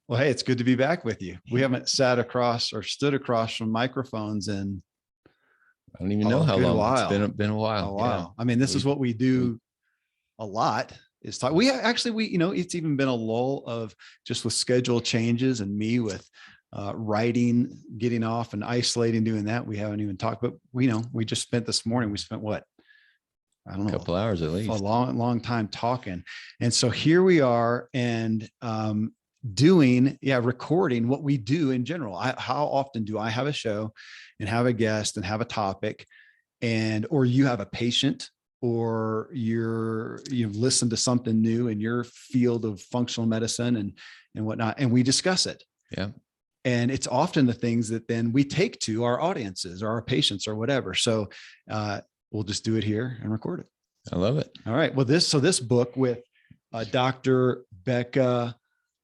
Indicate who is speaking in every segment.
Speaker 1: Well, hey, it's good to be back with you. We haven't sat across or stood across from microphones in
Speaker 2: I don't even know how long.
Speaker 1: while.
Speaker 2: It's been a while.
Speaker 1: A while. Yeah. I mean, this is what we do a lot is talk. It's even been a lull of just with schedule changes and me with writing, getting off and isolating, doing that. We haven't even talked, but we just spent this morning. We spent what? I don't know,
Speaker 2: a couple hours at least.
Speaker 1: A long time talking. And so here we are and recording what we do in general. How often do I have a show and have a guest and have a topic or you have a patient or you've listened to something new in your field of functional medicine and whatnot, and we discuss it.
Speaker 2: Yeah. And
Speaker 1: it's often the things that then we take to our audiences or our patients or whatever. So we'll just do it here and record it.
Speaker 2: I love it.
Speaker 1: All right. Well, this book with Dr. Becca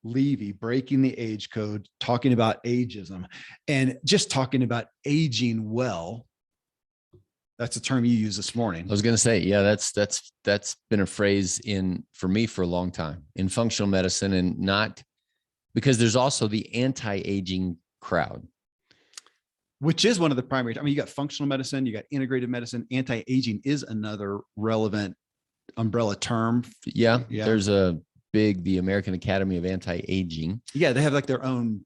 Speaker 1: Levy, Breaking the Age Code, talking about ageism and just talking about aging well. That's a term you used this morning.
Speaker 2: I was going to say, yeah, that's been a phrase for me for a long time in functional medicine, and not because there's also the anti-aging crowd,
Speaker 1: which is one of the primary. I mean, you got functional medicine, you got integrated medicine. Anti-aging is another relevant umbrella term.
Speaker 2: Yeah. There's the American Academy of Anti-Aging.
Speaker 1: Yeah, they have like their own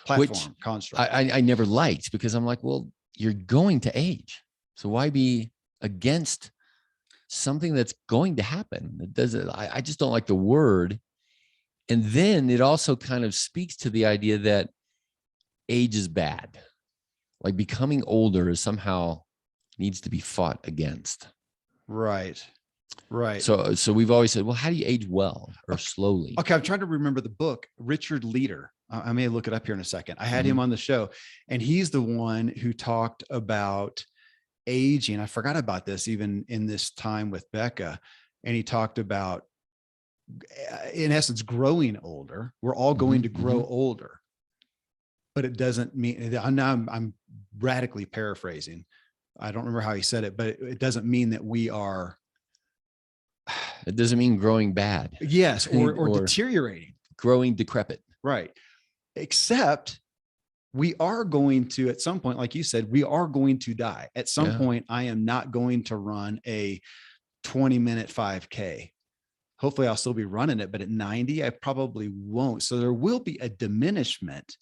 Speaker 1: platform construct.
Speaker 2: I never liked, because I'm like, well, you're going to age, so why be against something that's going to happen? It doesn't. I just don't like the word. And then it also kind of speaks to the idea that age is bad, like becoming older is somehow needs to be fought against.
Speaker 1: Right. Right.
Speaker 2: So we've always said, well, how do you age well or slowly?
Speaker 1: Okay. I'm trying to remember the book, Richard Leader. I may look it up here in a second. I had him on the show, and he's the one who talked about aging. I forgot about this even in this time with Becca. And he talked about, in essence, growing older. We're all going to grow older, but it doesn't mean, I'm radically paraphrasing. I don't remember how he said it, but it doesn't mean that we are.
Speaker 2: It doesn't mean growing bad.
Speaker 1: Yes. Or deteriorating.
Speaker 2: Growing decrepit.
Speaker 1: Right. Except we are going to, at some point, like you said, we are going to die. At some point, I am not going to run a 20-minute 5K. Hopefully I'll still be running it, but at 90, I probably won't. So there will be a diminishment.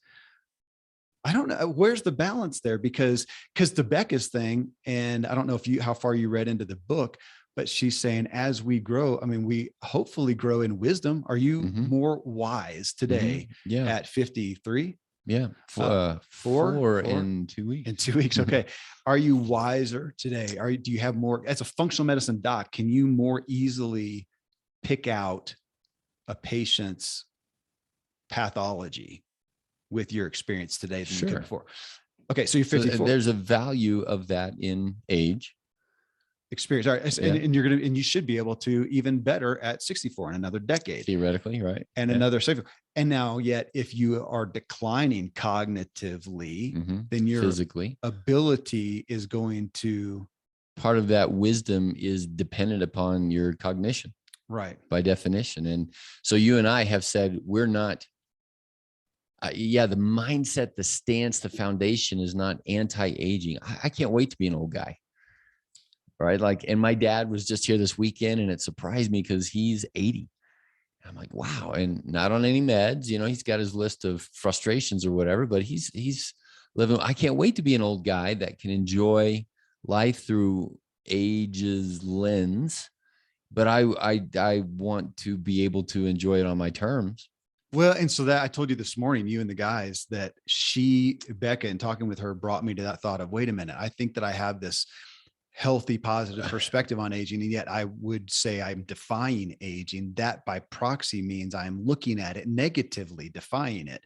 Speaker 1: I don't know. Where's the balance there? Because the Becca's thing, and I don't know how far you read into the book, but she's saying as we grow, I mean, we hopefully grow in wisdom. Are you more wise today at 53?
Speaker 2: Yeah. Four in 2 weeks.
Speaker 1: In 2 weeks. Okay. Are you wiser today? Do you have more, as a functional medicine doc, can you more easily pick out a patient's pathology with your experience today than you could before? Okay. So you're 54.
Speaker 2: So there's a value of that in age.
Speaker 1: Experience. All right. And you should be able to even better at 64 in another decade.
Speaker 2: Theoretically, right.
Speaker 1: And another safer. And now yet, if you are declining cognitively, then your
Speaker 2: physically
Speaker 1: ability is going to.
Speaker 2: Part of that wisdom is dependent upon your cognition.
Speaker 1: Right.
Speaker 2: By definition. And so you and I have said, we're not, the mindset, the stance, the foundation is not anti-aging. I can't wait to be an old guy. Right. And my dad was just here this weekend, and it surprised me because he's 80. I'm like, wow. And not on any meds, he's got his list of frustrations or whatever, but he's living. I can't wait to be an old guy that can enjoy life through age's lens, but I want to be able to enjoy it on my terms.
Speaker 1: Well, and so that I told you this morning, you and the guys, that Becca, and talking with her brought me to that thought of, wait a minute, I think that I have this healthy, positive perspective on aging. And yet I would say I'm defying aging. That by proxy means I'm looking at it negatively, defying it.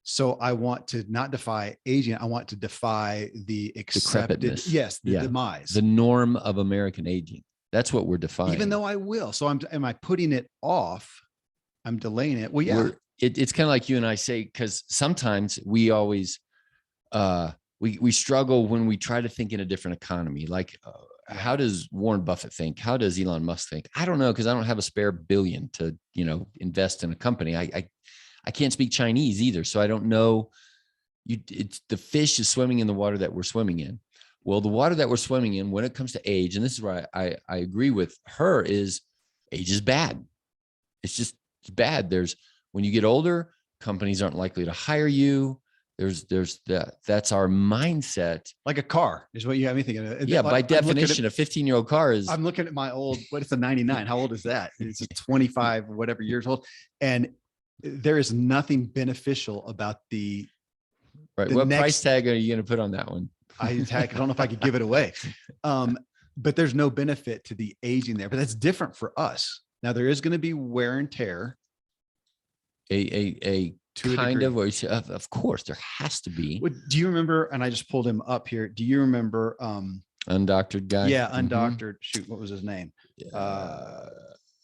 Speaker 1: So I want to not defy aging. I want to defy the accepted, demise,
Speaker 2: the norm of American aging. That's what we're defining.
Speaker 1: Even though I will. So am I putting it off? I'm delaying it. Well, yeah.
Speaker 2: It's kind of like you and I say, because sometimes we always, we struggle when we try to think in a different economy. Like, how does Warren Buffett think? How does Elon Musk think? I don't know, because I don't have a spare billion to, invest in a company. I I can't speak Chinese either. So I don't know. It's the fish is swimming in the water that we're swimming in. Well, the water that we're swimming in when it comes to age, and this is where I agree with her, is age is bad. It's bad. When you get older, companies aren't likely to hire you. That's our mindset.
Speaker 1: Like a car is what you have me thinking of.
Speaker 2: Yeah.
Speaker 1: Like,
Speaker 2: By definition, a 15-year-old car is.
Speaker 1: I'm looking at my old, what is a 99? How old is that? It's a 25, whatever years old. And there is nothing beneficial about
Speaker 2: Right. What price tag are you going to put on that one?
Speaker 1: I don't know if I could give it away. But there's no benefit to the aging there, but that's different for us. Now there is going to be wear and tear.
Speaker 2: A kind of course there has to be.
Speaker 1: Do you remember, and I just pulled him up here. Do you remember,
Speaker 2: undoctored guy?
Speaker 1: Yeah. Undoctored. Shoot. What was his name?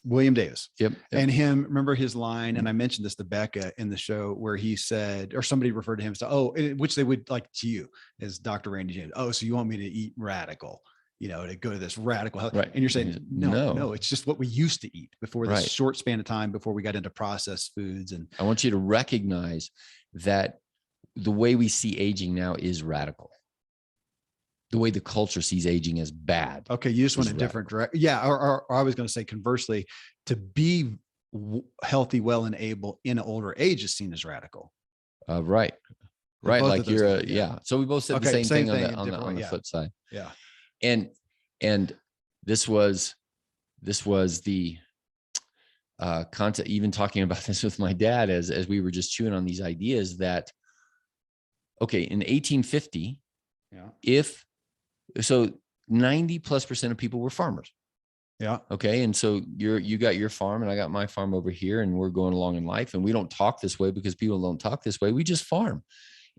Speaker 1: William Davis.
Speaker 2: Yep.
Speaker 1: And remember his line, and I mentioned this to Becca in the show, where he said, or somebody referred to him, so, which they would like to you as Dr. Randy James. Oh, so you want me to eat radical, to go to this radical health.
Speaker 2: Right.
Speaker 1: And you're saying, no, it's just what we used to eat before this short span of time, before we got into processed foods. And
Speaker 2: I want you to recognize that the way we see aging now is radical. The way the culture sees aging as bad.
Speaker 1: Okay. You just went a different direction. Yeah. Or I was going to say, conversely, to be healthy, well, and able in an older age is seen as radical.
Speaker 2: Right. Like you're yeah. So we both said the same thing on the flip side.
Speaker 1: Yeah.
Speaker 2: And this was the concept, even talking about this with my dad, as we were just chewing on these ideas that, okay, in 1850, so 90+% of people were farmers.
Speaker 1: Yeah.
Speaker 2: Okay. And so you got your farm and I got my farm over here, and we're going along in life, and we don't talk this way because people don't talk this way. We just farm,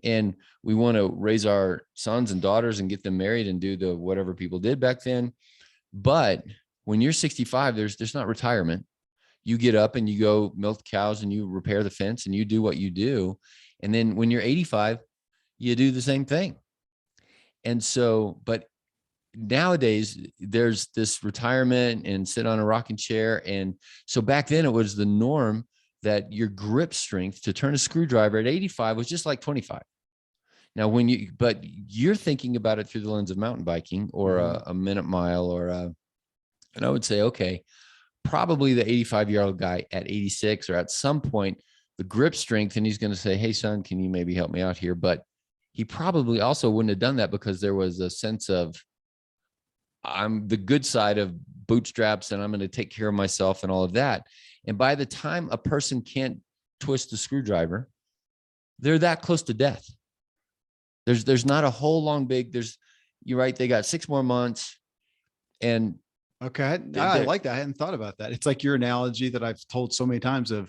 Speaker 2: and we want to raise our sons and daughters and get them married and do the whatever people did back then. But when you're 65, there's not retirement. You get up and you go milk cows and you repair the fence and you do what you do. And then when you're 85, you do the same thing. And so, but nowadays there's this retirement and sit on a rocking chair. And so back then it was the norm that your grip strength to turn a screwdriver at 85 was just like 25. Now, but you're thinking about it through the lens of mountain biking or a minute mile and I would say, okay, probably the 85-year-old guy at 86 or at some point, the grip strength, and he's going to say, hey son, can you maybe help me out here? But he probably also wouldn't have done that because there was a sense of, I'm the good side of bootstraps and I'm going to take care of myself and all of that. And by the time a person can't twist the screwdriver, they're that close to death. There's not a whole long you're right. They got 6 more months. And
Speaker 1: okay. I like that. I hadn't thought about that. It's like your analogy that I've told so many times of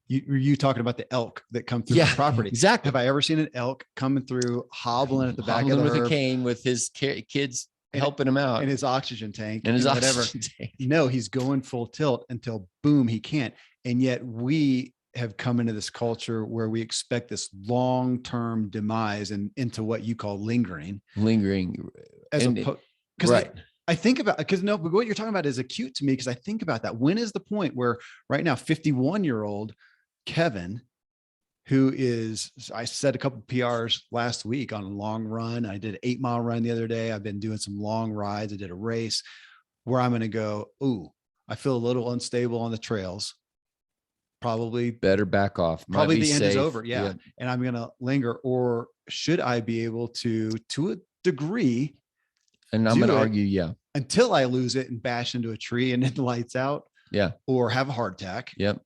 Speaker 1: you talking about the elk that come through the property.
Speaker 2: Exactly.
Speaker 1: Have I ever seen an elk coming through hobbling at the back of the
Speaker 2: with
Speaker 1: herd,
Speaker 2: a cane with his kids helping him out
Speaker 1: and his oxygen tank
Speaker 2: and his
Speaker 1: whatever.
Speaker 2: Oxygen tank.
Speaker 1: No, he's going full tilt until boom, he can't. And yet we have come into this culture where we expect this long-term demise and into what you call lingering. I think about, but what you're talking about is acute to me, because I think about that. When is the point where right now 51-year-old Kevin, who is, I said a couple of PRs last week on a long run. I did an 8-mile run the other day. I've been doing some long rides. I did a race where I'm going to go, ooh, I feel a little unstable on the trails. Probably
Speaker 2: better back off.
Speaker 1: Probably the end is over. Yeah. And I'm going to linger, or should I be able to a degree?
Speaker 2: And I'm going to argue,
Speaker 1: until I lose it and bash into a tree and it lights out.
Speaker 2: Yeah.
Speaker 1: Or have a heart attack.
Speaker 2: Yep.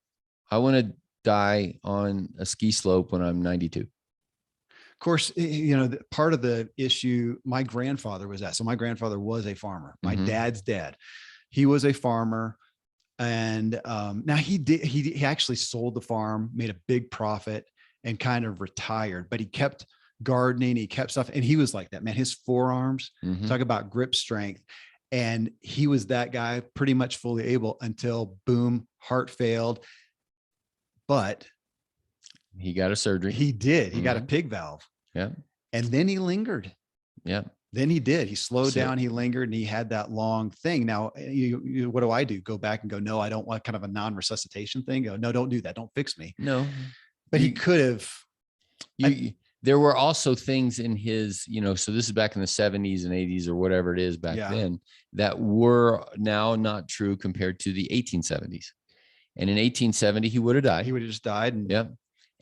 Speaker 2: I want to die on a ski slope when I'm 92.
Speaker 1: Of course, part of the issue, my grandfather was that. So my grandfather was a farmer. My dad's dad, he was a farmer. And now he actually sold the farm, made a big profit, and kind of retired, but he kept gardening. He kept stuff. And he was like that, man, his forearms, talk about grip strength. And he was that guy, pretty much fully able until boom, heart failed. But
Speaker 2: he got a surgery.
Speaker 1: He did. He got a pig valve.
Speaker 2: Yeah.
Speaker 1: And then he lingered.
Speaker 2: Yeah.
Speaker 1: Then he did. He slowed down. He lingered, and he had that long thing. Now, what do? Go back and go, no, I don't want kind of a non-resuscitation thing. Go, no, don't do that. Don't fix me.
Speaker 2: No.
Speaker 1: But he could have.
Speaker 2: There were also things in his, so this is back in the 70s and 80s or whatever it is back then, that were now not true compared to the 1870s. And in 1870, he would have died.
Speaker 1: He would have just died.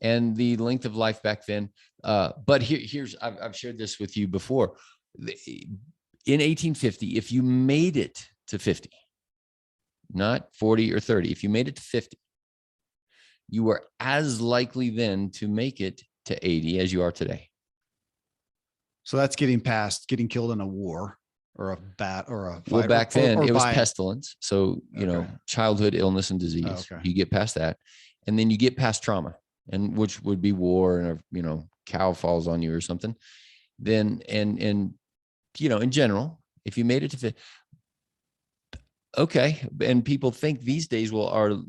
Speaker 2: And the length of life back then. But here's, I've shared this with you before. In 1850, if you made it to 50, not 40 or 30, if you made it to 50, you were as likely then to make it to 80 as you are today.
Speaker 1: So that's getting past getting killed in a war or a bat or a fight.
Speaker 2: Well, back then it was pestilence. So, childhood illness and disease, you get past that. And then you get past trauma, and which would be war, and cow falls on you or something. Then, and in general, if you made it to 50, okay. And people think these days, well,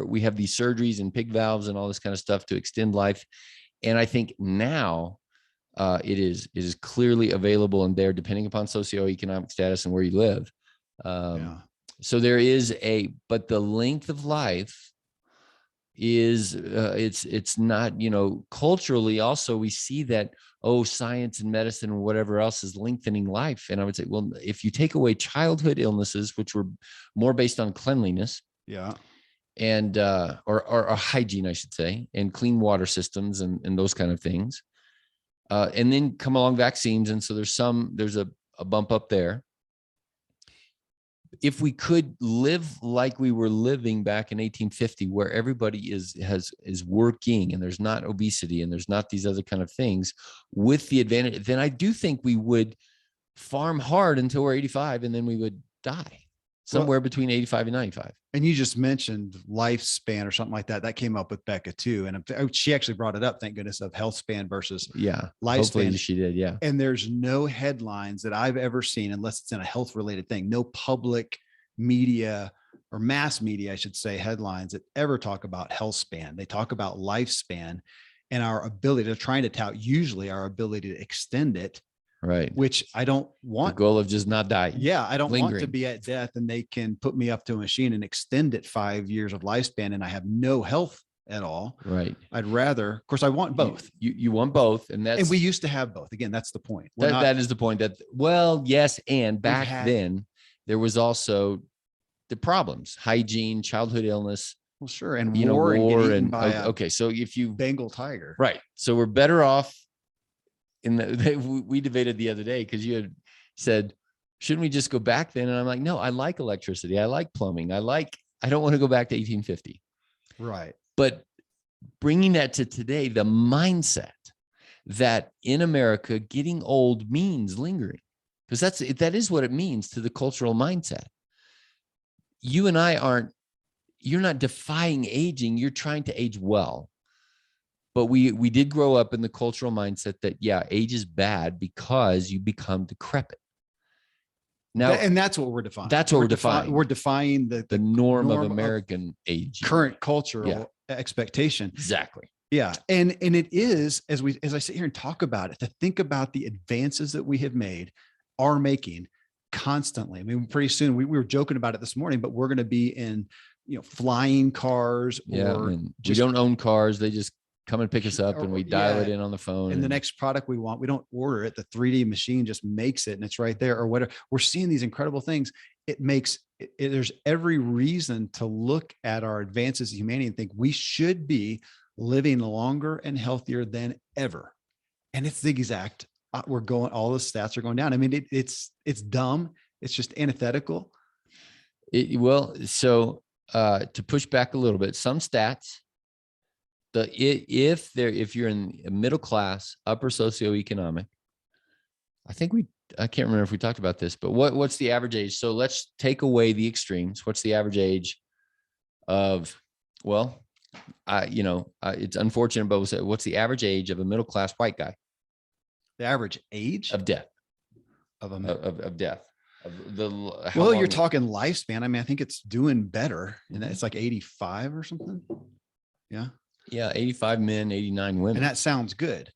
Speaker 2: we have these surgeries and pig valves and all this kind of stuff to extend life. And I think now it is clearly available and there, depending upon socioeconomic status and where you live. So there is but the length of life is it's not, culturally also we see that, science and medicine and whatever else is lengthening life. And I would say, well, if you take away childhood illnesses, which were more based on cleanliness, and or hygiene, I should say, and clean water systems and those kind of things, and then come along vaccines, and so there's a bump up there. If we could live like we were living back in 1850, where everybody is working and there's not obesity and there's not these other kind of things, with the advantage, then I do think we would farm hard until we're 85, and then we would die somewhere between 85 and 95.
Speaker 1: And you just mentioned lifespan or something like that. That came up with Becca too. And she actually brought it up, thank goodness, of health span versus lifespan.
Speaker 2: Hopefully she did. Yeah.
Speaker 1: And there's no headlines that I've ever seen, unless it's in a health related thing, no public media or mass media, I should say, headlines that ever talk about health span. They talk about lifespan and our ability to trying to tout, usually our ability to extend it.
Speaker 2: Right.
Speaker 1: Which I don't want.
Speaker 2: The goal of just not dying.
Speaker 1: Yeah. I don't
Speaker 2: Lingering.
Speaker 1: want to be at death and they can put me up to a machine and extend it 5 years of lifespan and I have no health at all.
Speaker 2: Right.
Speaker 1: I'd rather, of course, I want both.
Speaker 2: You want both. And
Speaker 1: we used to have both. Again, that's the point.
Speaker 2: That is the point yes. And back then there was also the problems, hygiene, childhood illness.
Speaker 1: Well, sure. And
Speaker 2: war
Speaker 1: and by
Speaker 2: okay. So if you
Speaker 1: Bengal tiger,
Speaker 2: right. So we're better off we debated the other day, because you had said, shouldn't we just go back then? And I'm like, no, I like electricity. I like plumbing. I don't want to go back to 1850.
Speaker 1: Right.
Speaker 2: But bringing that to today, the mindset that in America, getting old means lingering, because that is what it means to the cultural mindset. You and I you're not defying aging. You're trying to age well. But we did grow up in the cultural mindset that, age is bad because you become decrepit. Now,
Speaker 1: and that's what we're defining.
Speaker 2: That's what we're defining.
Speaker 1: We're defying the
Speaker 2: norm of American age,
Speaker 1: current cultural expectation.
Speaker 2: Exactly.
Speaker 1: Yeah. And it is, as I sit here and talk about it, to think about the advances that we have made, are making constantly. I mean, pretty soon we were joking about it this morning, but we're going to be in, flying cars. Or
Speaker 2: we don't own cars. They just come and pick us up and we dial it in on the phone.
Speaker 1: And the next product we want, we don't order it. The 3D machine just makes it and it's right there or whatever. We're seeing these incredible things. There's every reason to look at our advances in humanity and think we should be living longer and healthier than ever. And it's the exact, all the stats are going down. I mean, it's dumb. It's just antithetical.
Speaker 2: So to push back a little bit, some stats, if you're in a middle class, upper socioeconomic, I can't remember if we talked about this, but what's the average age? So let's take away the extremes. What's the average age of, it's unfortunate, but we'll say, what's the average age of a middle class white guy?
Speaker 1: The average age
Speaker 2: of death
Speaker 1: of
Speaker 2: death.
Speaker 1: You're talking lifespan. I mean, I think it's doing better, and it's like 85 or something. Yeah.
Speaker 2: Yeah, 85 men, 89 women.
Speaker 1: And that sounds good.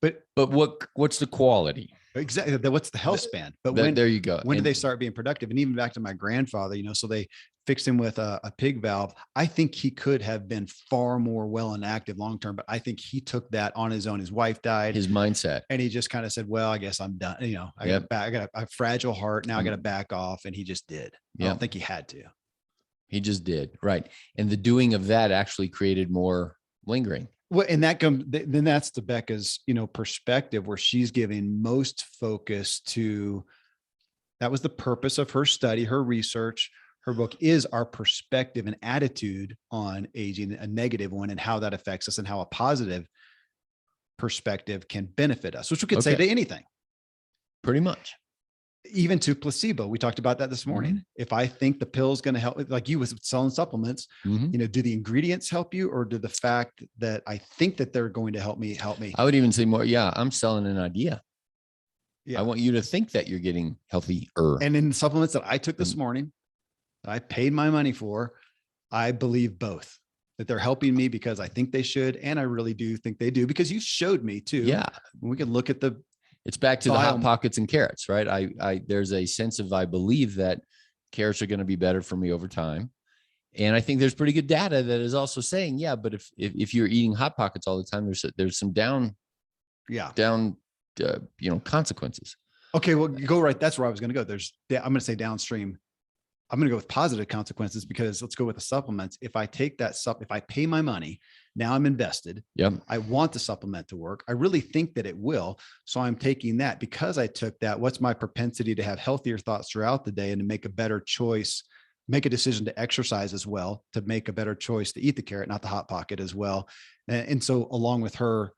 Speaker 1: But
Speaker 2: what's the quality?
Speaker 1: Exactly. What's the health span? But
Speaker 2: there you go.
Speaker 1: When did they start being productive? And even back to my grandfather, so they fixed him with a pig valve. I think he could have been far more well and active long-term, but I think he took that on his own. His wife died.
Speaker 2: His mindset.
Speaker 1: And he just kind of said, well, I guess I'm done. You know,
Speaker 2: Yep.
Speaker 1: I got a fragile heart. Now I got to back off. And he just did. I don't think he had to.
Speaker 2: He just did. Right. And the doing of that actually created more lingering.
Speaker 1: Well, and that comes, then that's the Becca's, you know, perspective, where she's giving most focus to, that was the purpose of her study, her research. Her book is our perspective and attitude on aging, a negative one, and how that affects us, and how a positive perspective can benefit us, which we could say to anything.
Speaker 2: Pretty much.
Speaker 1: Even to placebo. We talked about that this morning. Mm-hmm. If I think the pill is going to help, like you was selling supplements, you know, do the ingredients help you, or do the fact that I think that they're going to help me? I
Speaker 2: would even say more. Yeah. I'm selling an idea. Yeah. I want you to think that you're getting healthier.
Speaker 1: And in the supplements that I took this morning, that I paid my money for, I believe both, that they're helping me because I think they should. And I really do think they do, because you showed me too.
Speaker 2: Yeah.
Speaker 1: We can look at
Speaker 2: it's back to the hot pockets and carrots, right? There's a sense of, I believe that carrots are going to be better for me over time. And I think there's pretty good data that is also saying, yeah, but if you're eating hot pockets all the time, there's some consequences.
Speaker 1: Okay. Well, you go right. That's where I was going to go. I'm going to say downstream. I'm going to go with positive consequences, because let's go with the supplements. If I take that if I pay my money, now I'm invested.
Speaker 2: Yep.
Speaker 1: I want the supplement to work. I really think that it will. So I'm taking that. Because I took that, what's my propensity to have healthier thoughts throughout the day and to make a better choice, make a decision to exercise as well, to make a better choice to eat the carrot, not the hot pocket as well. And so along with her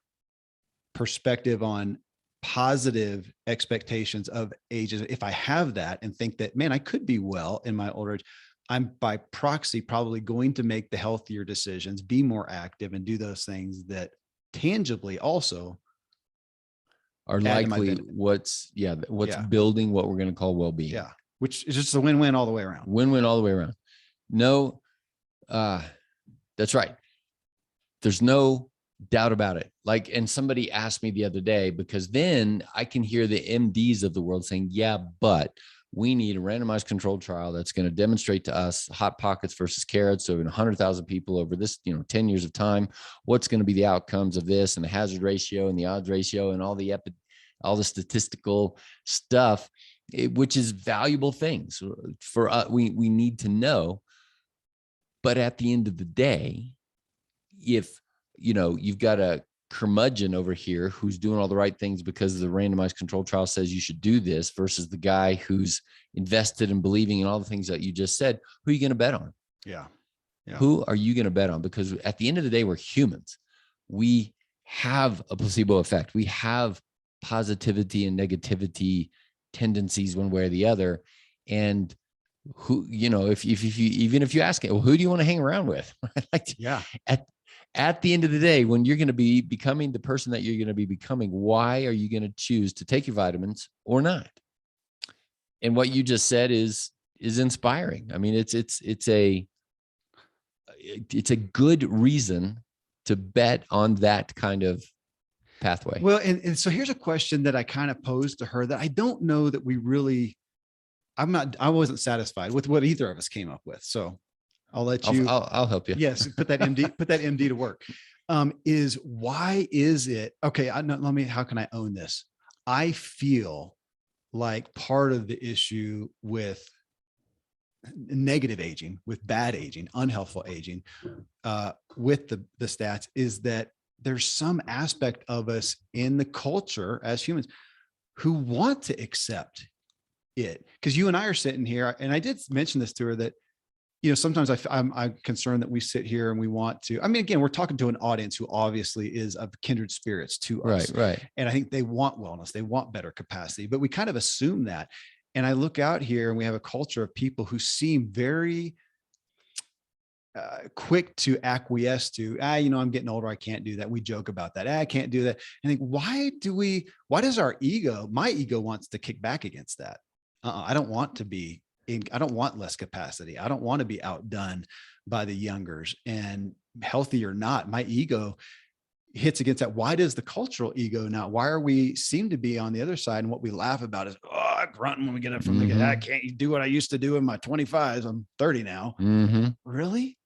Speaker 1: perspective on positive expectations of ages, if I have that and think that, man, I could be well in my older age, I'm by proxy probably going to make the healthier decisions, be more active, and do those things that tangibly also
Speaker 2: are likely what's building what we're going to call well-being.
Speaker 1: Yeah. Which is just a win-win all the way around.
Speaker 2: Win-win all the way around. No, that's right. There's no doubt about it. Like, and somebody asked me the other day, because then I can hear the MDs of the world saying, yeah, but we need a randomized controlled trial that's going to demonstrate to us hot pockets versus carrots. So in 100,000 people over this, 10 years of time, what's going to be the outcomes of this, and the hazard ratio and the odds ratio and all the statistical stuff, which is valuable things for us. We need to know. But at the end of the day, if you've got a curmudgeon over here who's doing all the right things because the randomized control trial says you should do this, versus the guy who's invested in believing in all the things that you just said, who are you going to bet on?
Speaker 1: Yeah.
Speaker 2: Who are you going to bet on? Because at the end of the day, we're humans. We have a placebo effect. We have positivity and negativity tendencies one way or the other. And who, if you ask it, well, who do you want to hang around with? At the end of the day, when you're going to be becoming the person that you're going to be becoming, why are you going to choose to take your vitamins or not? And what you just said is inspiring. I mean, it's a good reason to bet on that kind of pathway.
Speaker 1: Well, and so here's a question that I kind of posed to her that I don't know that we really, I wasn't satisfied with what either of us came up with. So I'll let you.
Speaker 2: I'll help you.
Speaker 1: Yes, put that MD to work. Is why is it okay? How can I own this? I feel like part of the issue with negative aging, with bad aging, unhealthful aging, with the stats, is that there's some aspect of us in the culture as humans who want to accept it. Because you and I are sitting here, and I did mention this to her, that sometimes I'm concerned that we sit here and we want to, again, we're talking to an audience who obviously is of kindred spirits to us.
Speaker 2: Right.
Speaker 1: And I think they want wellness, they want better capacity, but we kind of assume that. And I look out here and we have a culture of people who seem very quick to acquiesce to, I'm getting older, I can't do that. We joke about that. I can't do that. I think, why does my ego wants to kick back against that? I don't want to be, I don't want less capacity. I don't want to be outdone by the youngers, and healthy or not, my ego hits against that. Why does the cultural ego not? Why are we seem to be on the other side? And what we laugh about is, oh, grunting when we get up from the, I can't do what I used to do in my 25s. I'm 30 now. Really?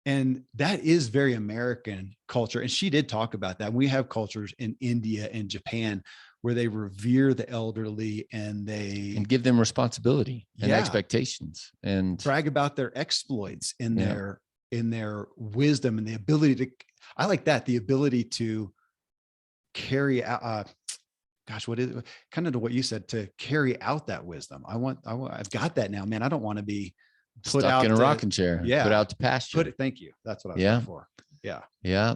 Speaker 1: And that is very American culture. And she did talk about that. We have cultures in India and Japan where they revere the elderly and
Speaker 2: give them responsibility and expectations and
Speaker 1: brag about their exploits in their wisdom and the ability to, I like that, the ability to carry out, what is it? Kind of to what you said, to carry out that wisdom. I've got that now, man. I don't want to be put
Speaker 2: stuck
Speaker 1: out
Speaker 2: in a rocking chair, put out to pasture.
Speaker 1: Thank you. That's what I was looking for.
Speaker 2: Yeah.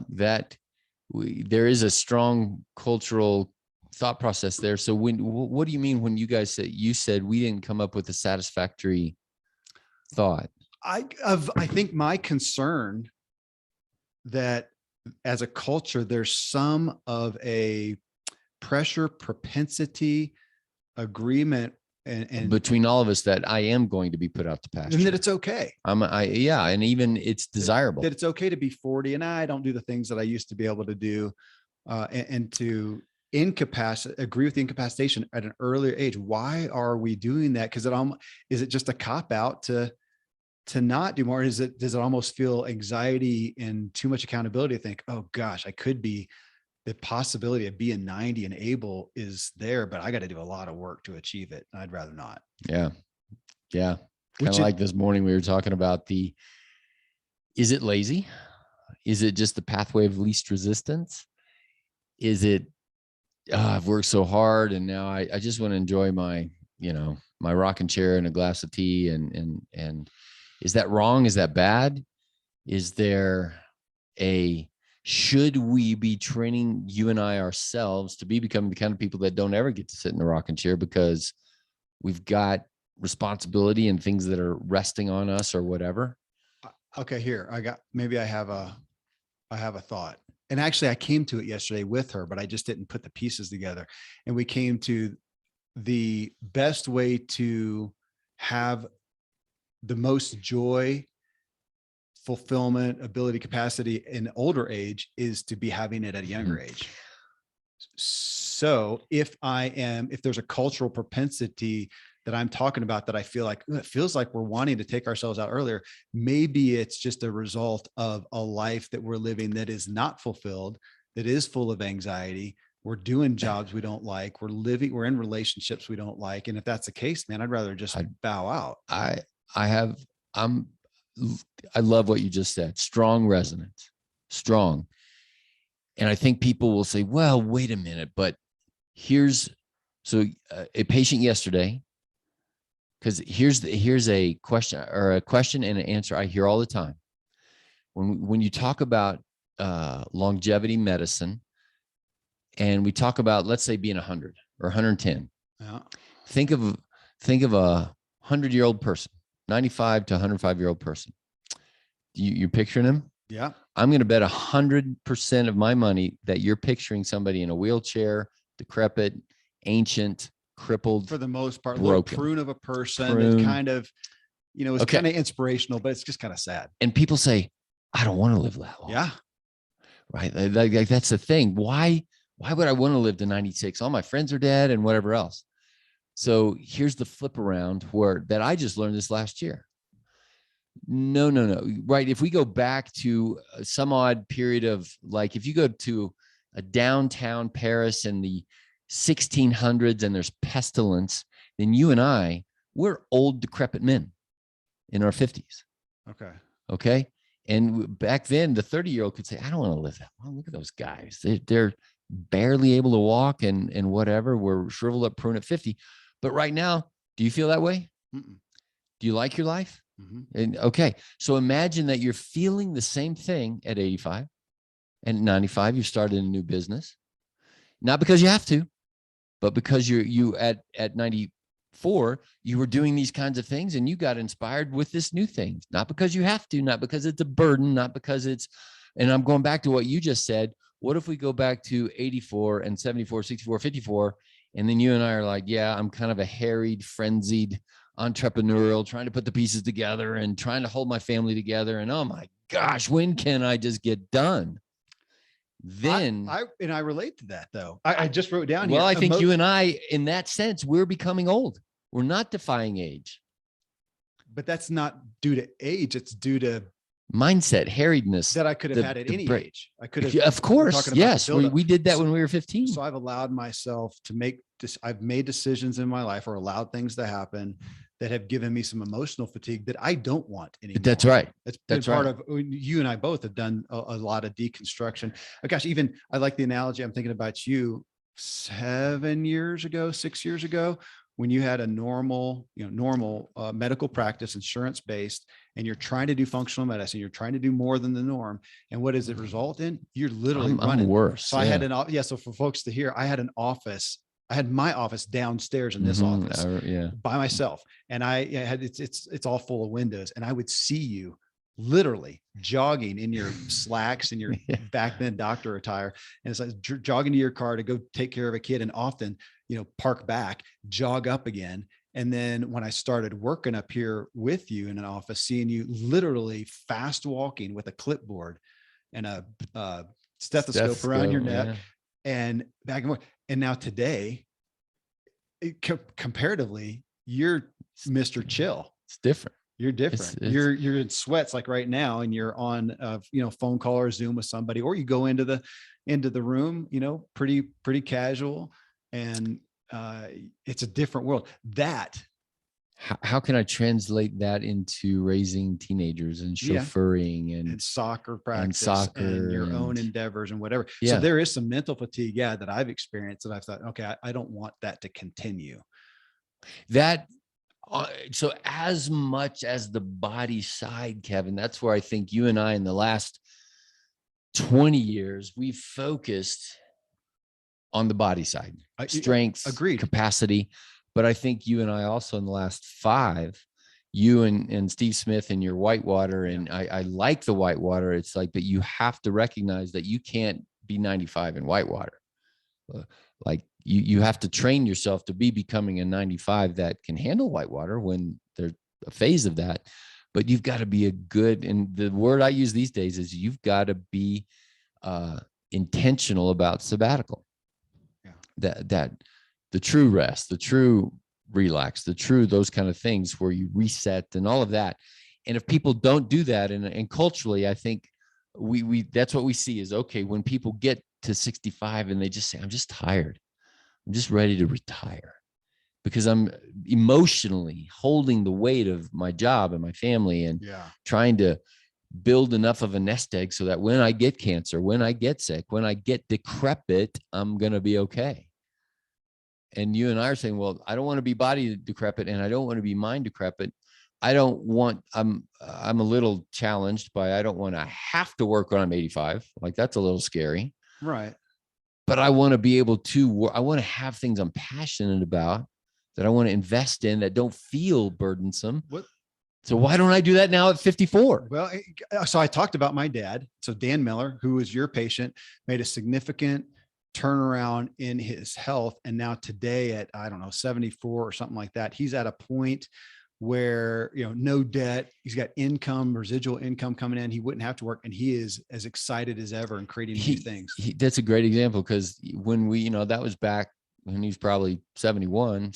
Speaker 2: There is a strong cultural thought process there. So what do you mean when you said we didn't come up with a satisfactory thought?
Speaker 1: I think my concern that as a culture, there's some of a pressure, propensity, agreement, and
Speaker 2: between all of us that I am going to be put out to pasture,
Speaker 1: and that it's okay.
Speaker 2: And even it's desirable
Speaker 1: that it's okay to be 40 and I don't do the things that I used to be able to do, and to agree with the incapacitation at an earlier age. Why are we doing that? Because is it just a cop out to not do more? Does it almost feel anxiety and too much accountability to think, oh gosh, I could be, the possibility of being 90 and able is there, but I got to do a lot of work to achieve it. I'd rather not.
Speaker 2: Yeah. Kind of like this morning we were talking about is it lazy? Is it just the pathway of least resistance? Is it, I've worked so hard and now I just want to enjoy my rocking chair and a glass of tea and is that wrong? Is that bad? Is there should we be training you and I ourselves to become the kind of people that don't ever get to sit in the rocking chair because we've got responsibility and things that are resting on us or whatever?
Speaker 1: Okay, here I have a thought. And actually I came to it yesterday with her, but I just didn't put the pieces together. And we came to the best way to have the most joy, fulfillment, ability, capacity in older age is to be having it at a younger age. So if there's a cultural propensity that I'm talking about that I feel like it feels like we're wanting to take ourselves out earlier, maybe it's just a result of a life that we're living that is not fulfilled, that is full of anxiety. We're doing jobs we don't like. We're in relationships we don't like. And if that's the case, man, I'd rather just bow out.
Speaker 2: I love what you just said. Strong resonance, strong. And I think people will say, well, wait a minute, but a patient yesterday, because here's a question and an answer I hear all the time. When you talk about longevity medicine and we talk about, let's say being 100 or 110, think of a 100-year-old person, 95 to 105-year-old person. You're picturing him?
Speaker 1: Yeah.
Speaker 2: I'm going to bet 100% of my money that you're picturing somebody in a wheelchair, decrepit, ancient, crippled,
Speaker 1: for the most part,
Speaker 2: broken.
Speaker 1: Little prune of a person. It's kind of, it's kind of inspirational, but it's just kind of sad.
Speaker 2: And people say, I don't want to live that long.
Speaker 1: Yeah.
Speaker 2: Right. Like that's the thing. Why would I want to live to 96? All my friends are dead and whatever else. So here's the flip around that I just learned this last year. No. Right. If we go back to some odd period of, like, if you go to a downtown Paris in the 1600s and there's pestilence, then you and we're old, decrepit men in our 50s. Okay. And back then the 30-year-old could say, I don't want to live that long. Look at those guys. They're barely able to walk and whatever. We're shriveled up prune at 50. But right now, do you feel that way?
Speaker 1: Mm-mm.
Speaker 2: Do you like your life?
Speaker 1: Mm-hmm.
Speaker 2: And okay. So imagine that you're feeling the same thing at 85 and at 95, you started a new business, not because you have to, but because you at 94, you were doing these kinds of things and you got inspired with this new thing, not because you have to, not because it's a burden, not because and I'm going back to what you just said. What if we go back to 84 and 74, 64, 54, and then you and I are like, yeah, I'm kind of a harried, frenzied, entrepreneurial, trying to put the pieces together and trying to hold my family together. And oh my gosh, when can I just get done? Then,
Speaker 1: I relate to that though. I just wrote down
Speaker 2: well,
Speaker 1: here.
Speaker 2: I think you and I, in that sense, we're becoming old. We're not defying age.
Speaker 1: But that's not due to age. It's due to
Speaker 2: Mindset, harriedness.
Speaker 1: that I could have had at any age. I could have.
Speaker 2: Yeah, of course. Yes. We did that when we were 15.
Speaker 1: So I've allowed myself to make this. I've made decisions in my life or allowed things to happen that have given me some emotional fatigue that I don't want anymore.
Speaker 2: That's right.
Speaker 1: That's been part of, you and I both have done a lot of deconstruction. Oh, gosh, even I like the analogy. I'm thinking about you 6 years ago, when you had a normal medical practice, insurance-based, and you're trying to do functional medicine, you're trying to do more than the norm. And what does it result in? You're literally running.
Speaker 2: I'm worse.
Speaker 1: So I had so for folks to hear, I had my office downstairs in this office by myself. And I had, it's all full of windows, and I would see you literally jogging in your slacks and your back then doctor attire. And it's like jogging to your car to go take care of a kid, and often, park back, jog up again. And then when I started working up here with you in an office, seeing you literally fast walking with a clipboard and a stethoscope around your neck and back and forth. And now today, comparatively, you're Mr. Chill.
Speaker 2: It's different.
Speaker 1: You're different. You're in sweats like right now, and you're on phone call or Zoom with somebody, or you go into the room, pretty casual, and it's a different world.
Speaker 2: How can I translate that into raising teenagers and chauffeuring and
Speaker 1: soccer practice and your own endeavors and whatever?
Speaker 2: Yeah.
Speaker 1: So there is some mental fatigue, that I've experienced, that I've thought, okay, I don't want that to continue.
Speaker 2: So as much as the body side, Kevin, that's where I think you and I in the last 20 years, we've focused on the body side, strength, capacity. But I think you and I also in the last 5, you and Steve Smith and your whitewater, and I like the whitewater. It's like, but you have to recognize that you can't be 95 in whitewater. Like you have to train yourself to be becoming a 95 that can handle whitewater when there's a phase of that. But you've got to be and the word I use these days is you've got to be intentional about sabbatical. That the true rest, the true relax, those kind of things where you reset and all of that. And if people don't do that, and culturally, I think we that's what we see is, okay, when people get to 65 and they just say, I'm just tired. I'm just ready to retire because I'm emotionally holding the weight of my job and my family and trying to build enough of a nest egg so that when I get cancer, when I get sick, when I get decrepit, I'm going to be okay. And you and I are saying, well, I don't want to be body decrepit and I don't want to be mind decrepit. I'm a little challenged by, I don't want to have to work when I'm 85. Like that's a little scary.
Speaker 1: Right.
Speaker 2: But I want to be able to, I want to have things I'm passionate about that I want to invest in that don't feel burdensome. So why don't I do that now at 54?
Speaker 1: Well, so I talked about my dad. So Dan Miller, who was your patient, made a significant turnaround in his health. And now today at, 74 or something like that, he's at a point where, no debt, he's got income, residual income coming in. He wouldn't have to work. And he is as excited as ever and creating new things.
Speaker 2: That's a great example. Cause when that was back when he's probably 71.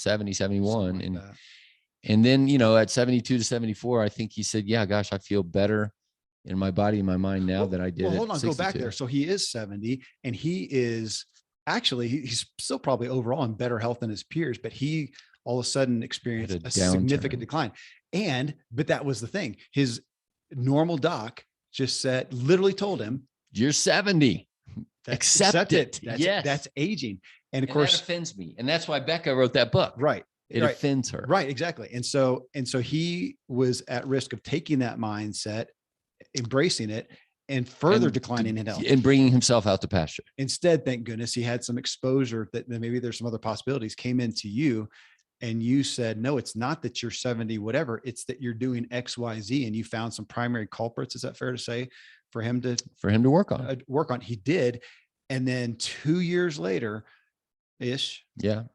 Speaker 2: And then, at 72 to 74, I think he said, yeah, gosh, I feel better in my body and my mind now that I did. Well,
Speaker 1: hold on, 62. Go back there. So he is 70 and he is actually, he's still probably overall in better health than his peers, but he all of a sudden experienced a significant decline. But that was the thing. His normal doc just literally told him,
Speaker 2: you're 70. Accept it.
Speaker 1: That's aging. And of course,
Speaker 2: that offends me. And that's why Becca wrote that book.
Speaker 1: Right.
Speaker 2: It offends her.
Speaker 1: Right. Exactly. And so he was at risk of taking that mindset, embracing it, and further declining in health
Speaker 2: and bringing himself out to pasture.
Speaker 1: Instead, thank goodness he had some exposure that maybe there's some other possibilities came into you. And you said, no, it's not that you're 70, whatever. It's that you're doing X, Y, Z. And you found some primary culprits. Is that fair to say for him to
Speaker 2: work on?
Speaker 1: He did. And then 2 years later ish,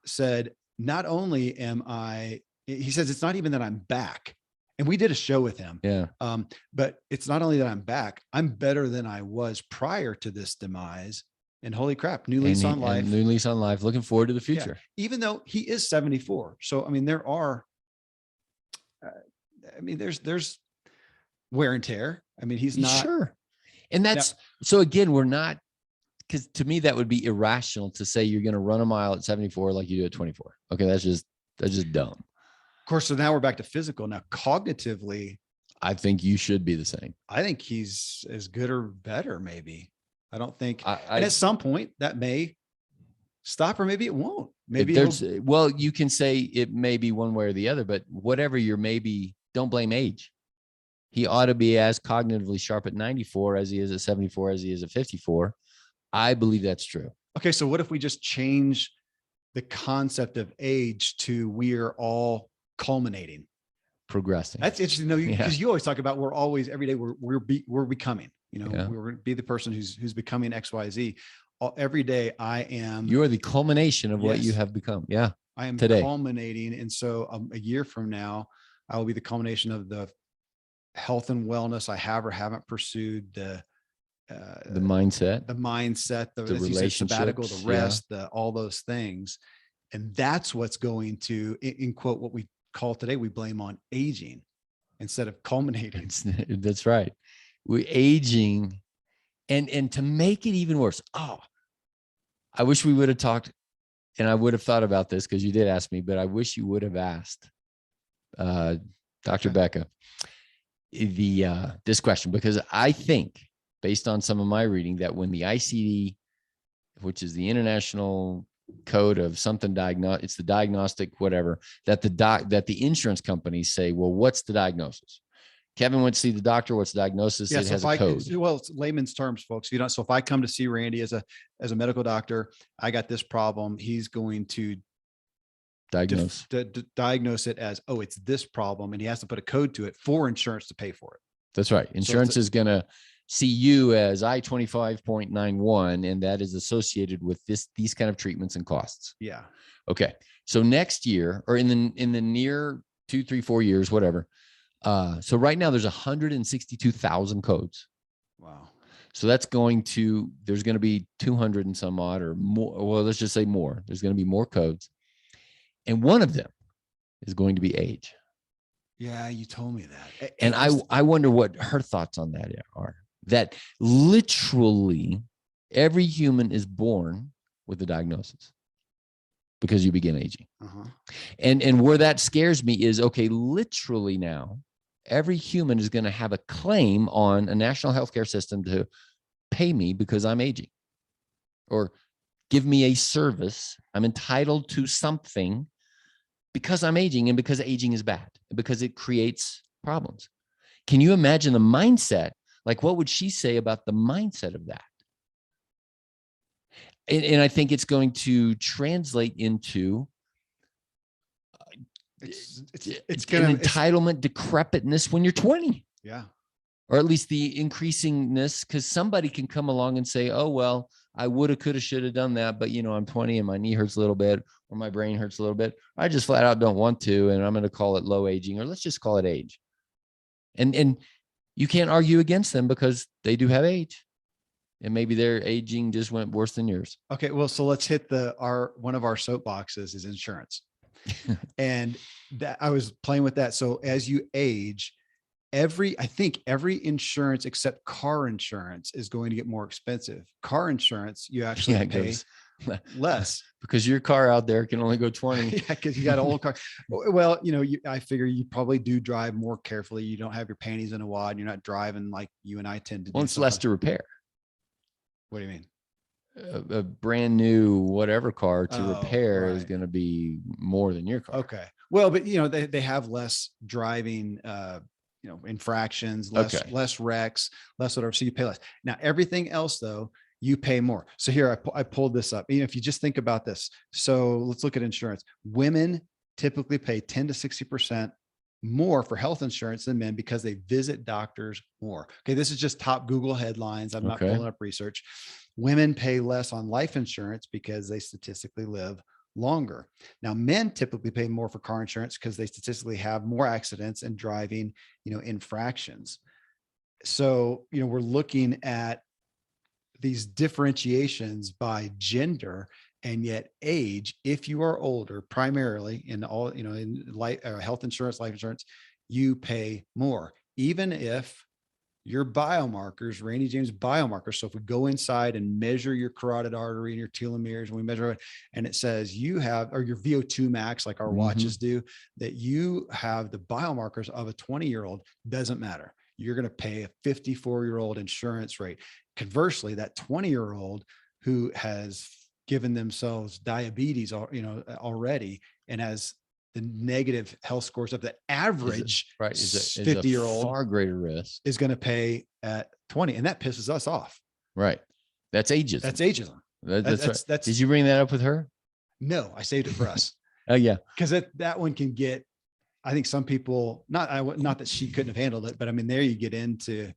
Speaker 1: said, not only am I, he says, it's not even that I'm back and we did a show with him.
Speaker 2: Yeah.
Speaker 1: But it's not only that I'm back, I'm better than I was prior to this demise. And holy crap, new lease on life.
Speaker 2: New lease on life. Looking forward to the future.
Speaker 1: Yeah. Even though he is 74. So, I mean, there are, there's wear and tear. I mean, he's not.
Speaker 2: Sure. And that's, so again, we're not, because to me, that would be irrational to say you're going to run a mile at 74 like you do at 24. Okay. That's just dumb.
Speaker 1: Of course. So now we're back to physical. Now, cognitively,
Speaker 2: I think you should be the same.
Speaker 1: I think he's as good or better, maybe. I don't think, and at some point that may stop, or maybe it won't. Maybe
Speaker 2: well, you can say it may be one way or the other, but whatever your maybe, don't blame age. He ought to be as cognitively sharp at 94 as he is at 74, as he is at 54. I believe that's true.
Speaker 1: Okay. So what if we just change the concept of age to we're all culminating,
Speaker 2: progressing?
Speaker 1: That's interesting. No, because you always talk about we're always, every day we're becoming, we're going to be the person who's becoming XYZ. Every day I am.
Speaker 2: You're the culmination of what you have become. Yeah.
Speaker 1: I am
Speaker 2: today
Speaker 1: culminating. And so a year from now, I will be the culmination of the health and wellness I have or haven't pursued, the
Speaker 2: mindset,
Speaker 1: the
Speaker 2: relationships,
Speaker 1: sabbatical, the rest, all those things. And that's what's going to, in quote, what we call today, we blame on aging instead of culminating.
Speaker 2: That's right. We're aging. And to make it even worse, I wish we would have talked, and I would have thought about this because you did ask me, but I wish you would have asked Dr. Becca this question, because I think, based on some of my reading, that when the ICD, which is the International Code of something it's the diagnostic, whatever, that the insurance companies say, well, what's the diagnosis? Kevin went to see the doctor. What's the diagnosis?
Speaker 1: Yeah,
Speaker 2: it has a code.
Speaker 1: Well, it's layman's terms, folks. So if I come to see Randy as a medical doctor, I got this problem. He's going to diagnose it as, it's this problem. And he has to put a code to it for insurance to pay for it.
Speaker 2: That's right. Insurance is going to see you as I-25.91, and that is associated with these kind of treatments and costs.
Speaker 1: Yeah.
Speaker 2: Okay. So next year, or in the near 2, 3, 4 years, whatever. So right now there's 162,000 codes.
Speaker 1: Wow.
Speaker 2: So there's going to be 200 and some odd or more. Well, let's just say more. There's going to be more codes. And one of them is going to be age.
Speaker 1: Yeah, you told me that.
Speaker 2: And I wonder what her thoughts on that are. That literally every human is born with a diagnosis because you begin aging.
Speaker 1: Uh-huh.
Speaker 2: And where that scares me is, okay, literally now, every human is going to have a claim on a national healthcare system to pay me because I'm aging, or give me a service. I'm entitled to something because I'm aging, and because aging is bad, because it creates problems. Can you imagine the mindset? Like, what would she say about the mindset of that? And I think it's going to translate into it's going to entitlement decrepitness when you're 20.
Speaker 1: Yeah.
Speaker 2: Or at least the increasingness, because somebody can come along and say, oh, well, I woulda, coulda, shoulda done that, but I'm 20 and my knee hurts a little bit, or my brain hurts a little bit. I just flat out don't want to, and I'm going to call it low aging, or let's just call it age. And you can't argue against them because they do have age. And maybe their aging just went worse than yours.
Speaker 1: Okay. Well, so let's hit one of our soapboxes is insurance. And that I was playing with that. So as you age, I think every insurance except car insurance is going to get more expensive. Car insurance, you actually pay less
Speaker 2: because your car out there can only go 20.
Speaker 1: Yeah, because you got an old car. Well, I figure you probably do drive more carefully. You don't have your panties in a wad. You're not driving like you and I tend to do.
Speaker 2: Well, it's less to repair.
Speaker 1: What do you mean?
Speaker 2: A brand new whatever car to repair is going to be more than your car.
Speaker 1: Okay. Well, but they have less driving, infractions, less wrecks, less whatever. So you pay less. Now, everything else though, you pay more. So here I pulled this up. If you just think about this, so let's look at insurance. Women typically pay 10 to 60% more for health insurance than men because they visit doctors more. Okay. This is just top Google headlines. I'm not pulling up research. Women pay less on life insurance because they statistically live longer. Now, men typically pay more for car insurance because they statistically have more accidents and driving, infractions. So, we're looking at these differentiations by gender, and yet age, if you are older, primarily in all, in health insurance, life insurance, you pay more, even if your biomarkers, Randy James biomarkers. So if we go inside and measure your carotid artery and your telomeres, and we measure it, and it says you have, or your VO2 max, like our watches do, that you have the biomarkers of a 20-year-old, doesn't matter. You're going to pay a 54-year-old insurance rate. Conversely, that 20-year-old who has given themselves diabetes, already, and has the negative health scores of the average 50-year-old,
Speaker 2: far greater risk,
Speaker 1: is going to pay at 20. And that pisses us off.
Speaker 2: Right. That's ageism.
Speaker 1: That's ageism.
Speaker 2: That's right. Did you bring that up with her?
Speaker 1: No, I saved it for us.
Speaker 2: Oh yeah.
Speaker 1: Because that one can get, I think some people, not that she couldn't have handled it, but I mean, there you get into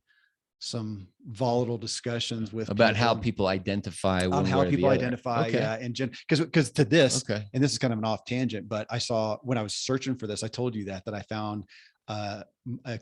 Speaker 1: some volatile discussions with
Speaker 2: about how people identify,
Speaker 1: on how people identify.
Speaker 2: Okay.
Speaker 1: Yeah. And because to this,
Speaker 2: okay.
Speaker 1: And this is kind of an off tangent, but I saw when I was searching for this, I told you that I found a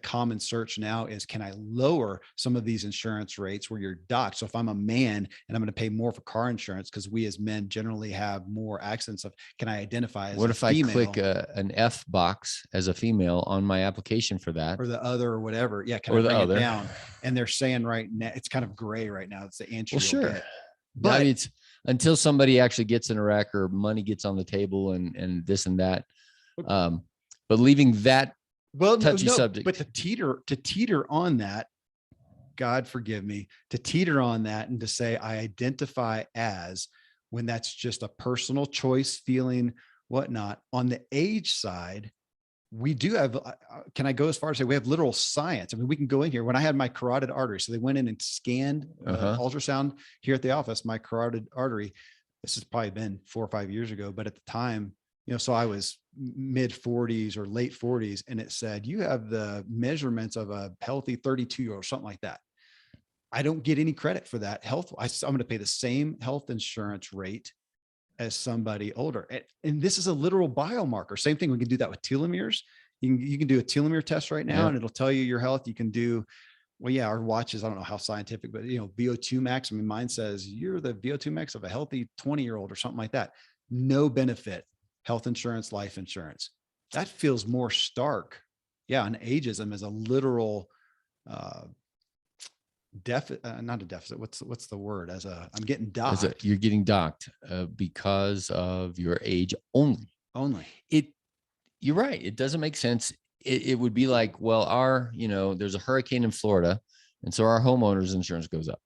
Speaker 1: common search now is, can I lower some of these insurance rates where you're docked? So if I'm a man and I'm going to pay more for car insurance, because we as men generally have more accidents, of, can I identify as
Speaker 2: what
Speaker 1: a
Speaker 2: if
Speaker 1: female?
Speaker 2: I click an F box as a female on my application for that,
Speaker 1: or the other, or whatever? Yeah. Can
Speaker 2: or
Speaker 1: I
Speaker 2: the
Speaker 1: bring
Speaker 2: other
Speaker 1: it down? And they're saying right now, it's kind of gray right now. It's the answer.
Speaker 2: Well, sure.
Speaker 1: Get. But
Speaker 2: I mean, it's until somebody actually gets in a wreck or money gets on the table and this and that. But leaving that touchy subject,
Speaker 1: but to teeter on that, God forgive me, to teeter on that and to say, I identify as, when that's just a personal choice, feeling, whatnot. On the age side, we do have, can I go as far as say we have literal science? I mean, we can go in here. When I had my carotid artery, so they went in and scanned ultrasound here at the office, my carotid artery. This has probably been 4 or 5 years ago, but at the time, so I was mid 40s or late 40s, and it said, you have the measurements of a healthy 32 or something like that. I don't get any credit for that health. I'm going to pay the same health insurance rate as somebody older. And this is a literal biomarker. Same thing. We can do that with telomeres. You can do a telomere test right now, and it'll tell you your health. You can do, well, yeah, our watches, I don't know how scientific, but VO2 max. I mean, mine says you're the VO2 max of a healthy 20-year-old or something like that. No benefit. Health insurance, life insurance. That feels more stark. Yeah. And ageism is a literal, not a deficit. What's the word? I'm getting docked.
Speaker 2: You're getting docked because of your age only. You're right. It doesn't make sense. It would be like, well, there's a hurricane in Florida, and so our homeowners insurance goes up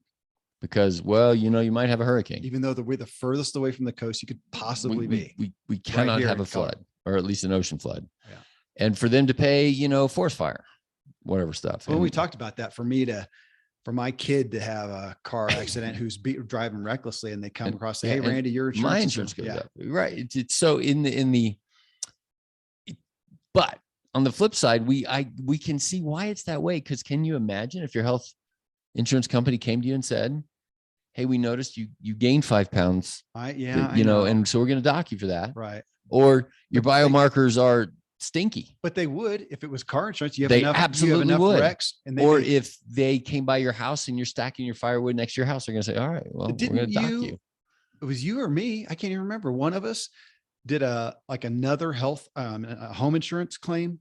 Speaker 2: because, well, you might have a hurricane,
Speaker 1: even though we're the furthest away from the coast you could possibly be.
Speaker 2: We cannot have a flood, or at least an ocean flood.
Speaker 1: Yeah.
Speaker 2: And for them to pay, forest fire, whatever stuff.
Speaker 1: Well, we talked about that. For my kid to have a car accident who's driving recklessly, and they come across, say, hey, Randy, your insurance,
Speaker 2: my insurance goes up. Right. It's so but on the flip side, we can see why it's that way. Because can you imagine if your health insurance company came to you and said, hey, we noticed you gained 5 pounds.
Speaker 1: I
Speaker 2: know, and so we're going to dock you for that.
Speaker 1: Right.
Speaker 2: Or your biomarkers are stinky.
Speaker 1: But they would, if it was car insurance,
Speaker 2: absolutely would.
Speaker 1: Wrecks, and
Speaker 2: if they came by your house and you're stacking your firewood next to your house, they're going to say, all right, well, we're going to dock you.
Speaker 1: It was you or me. I can't even remember. One of us did another health, a home insurance claim.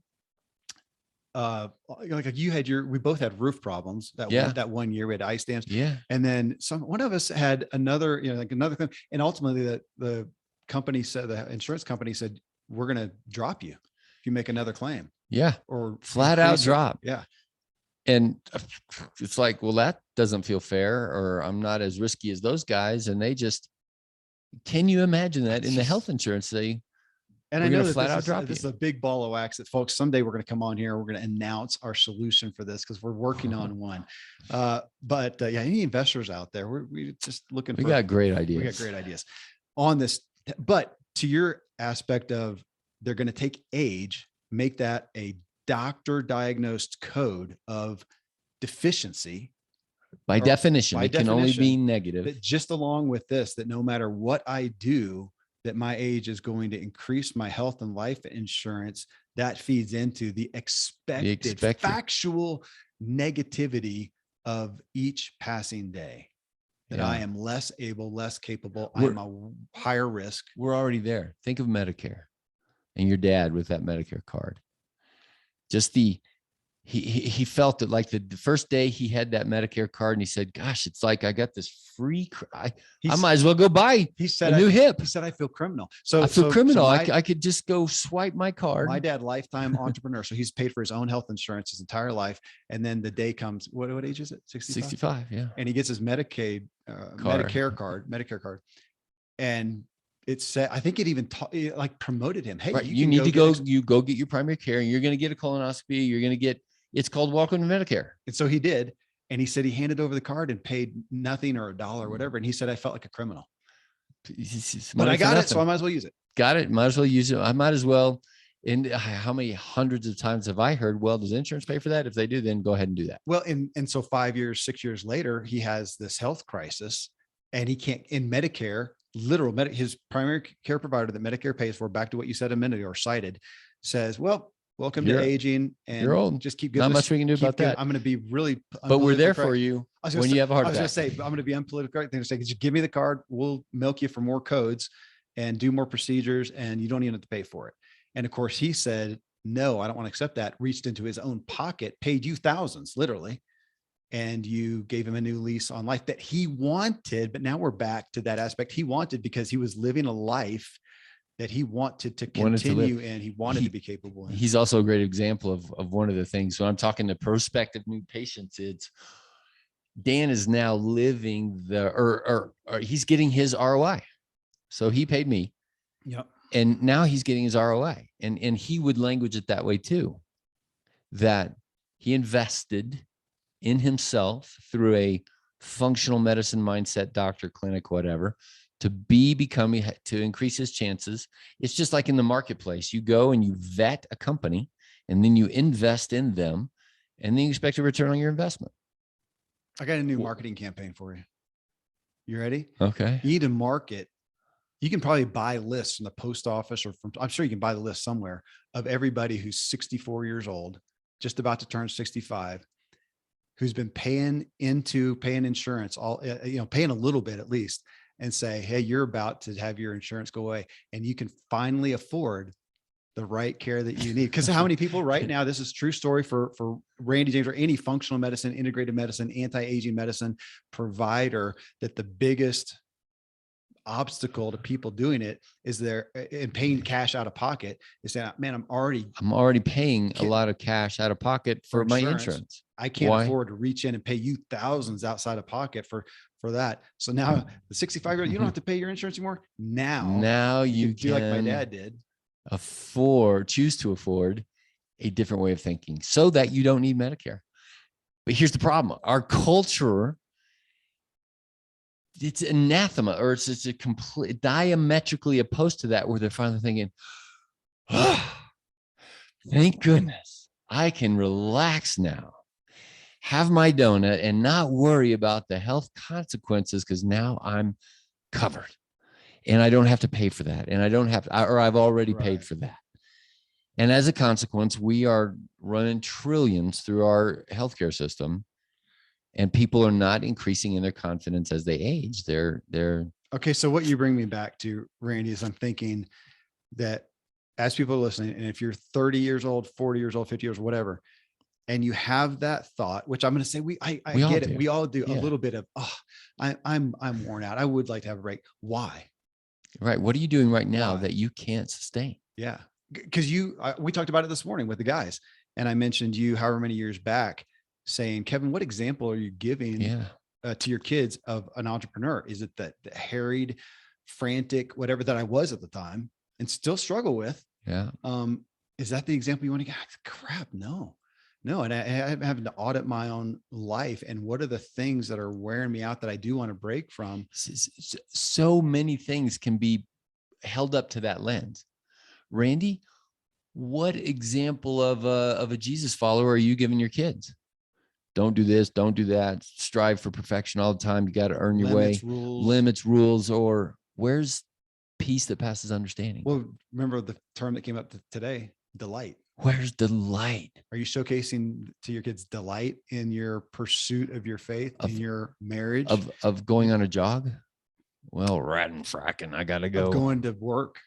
Speaker 1: We both had roof problems that one year. We had ice dams.
Speaker 2: Yeah.
Speaker 1: And then one of us had another, another thing. And ultimately the company said, the insurance company said, we're going to drop you if you make another claim.
Speaker 2: Yeah.
Speaker 1: Or
Speaker 2: flat out drop.
Speaker 1: Yeah.
Speaker 2: And it's like, well, that doesn't feel fair, or I'm not as risky as those guys. And can you imagine that in the health insurance?
Speaker 1: And I know that this is a big ball of wax that, folks, someday we're going to come on here. We're going to announce our solution for this, because we're working on one. But any investors out there, we're just looking.
Speaker 2: We got great ideas.
Speaker 1: We got great ideas on this. But to your aspect of, they're going to take age, make that a doctor diagnosed code of deficiency.
Speaker 2: By definition, it can only be negative.
Speaker 1: That just along with this, that no matter what I do, that my age is going to increase my health and life insurance, that feeds into the expected factual negativity of each passing day. That I am less able, less capable. I'm a higher risk.
Speaker 2: We're already there. Think of Medicare and your dad with that Medicare card. Just he felt it like the first day he had that Medicare card, and he said, gosh, it's like I got this free, I might as well go buy a new hip.
Speaker 1: He said, I feel criminal. So
Speaker 2: I feel criminal. I could just go swipe my card.
Speaker 1: My dad, lifetime entrepreneur. So he's paid for his own health insurance his entire life. And then the day comes, what age is it? 65?
Speaker 2: 65. Yeah.
Speaker 1: And he gets his Medicare card. And it said, I think it even promoted him. Hey,
Speaker 2: right. you need to go, you go get your primary care, and you're going to get a colonoscopy. You're going to get, it's called Welcome to Medicare.
Speaker 1: And so he did. And he said he handed over the card and paid nothing or $1 or whatever. And he said, I felt like a criminal, but I got it. So I might as well use it.
Speaker 2: Got it. Might as well use it. I might as well. And how many hundreds of times have I heard, well, does insurance pay for that? If they do, then go ahead and do that.
Speaker 1: Well, and so 5 years, 6 years later, he has this health crisis, and he can't, in Medicare, his primary care provider that Medicare pays for, back to what you said a minute ago or cited, says, well, welcome to aging, and
Speaker 2: you're old.
Speaker 1: Just keep
Speaker 2: not much we can do about that.
Speaker 1: I'm going to be really,
Speaker 2: but we're there for you when you have a heart attack.
Speaker 1: I was going to say, I'm going to be unpolitical. They're going to say, just give me the card. We'll milk you for more codes and do more procedures, and you don't even have to pay for it. And of course he said, no, I don't want to accept that. Reached into his own pocket, paid you thousands, literally. And you gave him a new lease on life that he wanted. But now we're back to that aspect he wanted, because he was living a life that he wanted to continue, and he wanted to be capable.
Speaker 2: He's also a great example of one of the things when I'm talking to prospective new patients, it's Dan is now living or he's getting his ROI. So he paid me.
Speaker 1: Yep.
Speaker 2: And now he's getting his ROI, and he would language it that way too, that he invested in himself through a functional medicine mindset, doctor, clinic, whatever, to increase his chances. It's just like in the marketplace. You go and you vet a company, and then you invest in them, and then you expect a return on your investment.
Speaker 1: I got a new marketing campaign for you. You ready?
Speaker 2: Okay.
Speaker 1: You need to market. You can probably buy lists from the post office, or I'm sure you can buy the list somewhere, of everybody who's 64 years old, just about to turn 65, who's been paying insurance, paying a little bit at least, and say, hey, you're about to have your insurance go away, and you can finally afford the right care that you need. Because how many people right now, this is true story for Randy James, or any functional medicine, integrated medicine, anti-aging medicine provider, that the biggest obstacle to people doing it is and paying cash out of pocket, is saying, man, I'm already paying
Speaker 2: a lot of cash out of pocket for my insurance.
Speaker 1: I can't afford to reach in and pay you thousands outside of pocket for that. So now the 65-year-old, you don't have to pay your insurance anymore. Now you can do like my dad did,
Speaker 2: choose to afford a different way of thinking, so that you don't need Medicare. But here's the problem. Our culture, it's anathema, or it's a complete diametrically opposed to that, where they're finally thinking, oh, thank goodness I can relax now, have my donut, and not worry about the health consequences, because now I'm covered and I don't have to pay for that. And I don't have to, or I've already paid for that. And as a consequence, we are running trillions through our healthcare system, and people are not increasing in their confidence as they age. They're
Speaker 1: okay. So what you bring me back to, Randy, is I'm thinking that as people are listening, and if you're 30 years old, 40 years old, 50 years, whatever, and you have that thought, which I'm going to say, I get it. We all do a little bit of, I'm worn out. I would like to have a break. Why?
Speaker 2: Right. What are you doing right now that you can't sustain?
Speaker 1: Yeah. Because we talked about it this morning with the guys, and I mentioned you however many years back, saying, Kevin, what example are you giving to your kids of an entrepreneur? Is it the harried, frantic, whatever that I was at the time and still struggle with?
Speaker 2: Yeah.
Speaker 1: Is that the example you want to get? Crap, no. And I'm having to audit my own life, and what are the things that are wearing me out that I do want to break from?
Speaker 2: So many things can be held up to that lens. Randy, what example of a Jesus follower are you giving your kids? Don't do this, don't do that, strive for perfection all the time. You got to earn your way, limits, rules, or where's peace that passes understanding.
Speaker 1: Well, remember the term that came up today, delight.
Speaker 2: Where's delight?
Speaker 1: Are you showcasing to your kids delight in your pursuit of your faith, in your marriage,
Speaker 2: of going on a jog? Well, ratting fracking, I gotta go.
Speaker 1: of going to work,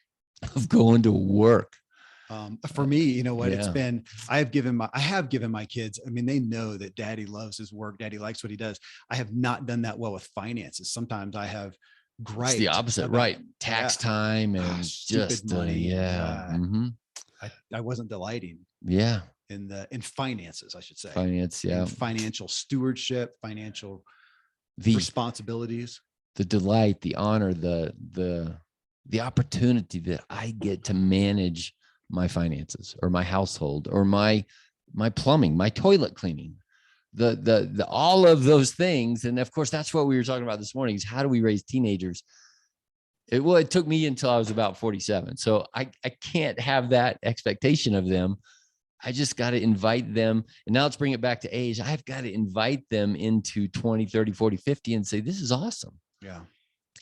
Speaker 2: of going to work.
Speaker 1: For me, you know what,
Speaker 2: Yeah.
Speaker 1: it's been, I have given my kids, I mean, they know that daddy loves his work. Daddy likes what he does. I have not done that well with finances. Sometimes I have griped.
Speaker 2: It's the opposite,
Speaker 1: about,
Speaker 2: right? Tax time and
Speaker 1: stupid
Speaker 2: just
Speaker 1: money.
Speaker 2: I
Speaker 1: I wasn't delighting in finances, I should say.
Speaker 2: Finance. Yeah.
Speaker 1: In financial stewardship, financial responsibilities.
Speaker 2: The delight, the honor, the opportunity that I get to manage my finances or my household or my plumbing, my toilet cleaning, the all of those things. And of course, that's what we were talking about this morning, is how do we raise teenagers? It took me until I was about 47. So I can't have that expectation of them. I just got to invite them. And now let's bring it back to age. I've got to invite them into 20, 30, 40, 50 and say, this is awesome.
Speaker 1: Yeah.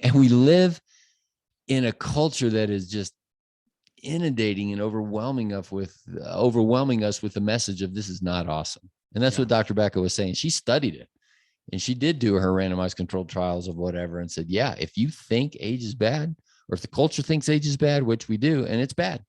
Speaker 2: And we live in a culture that is just inundating and overwhelming us with the message of this is not awesome. And that's what Dr. Becca was saying. She studied it and she did do her randomized controlled trials of whatever and said, yeah, if you think age is bad, or if the culture thinks age is bad, which we do, and it's bad,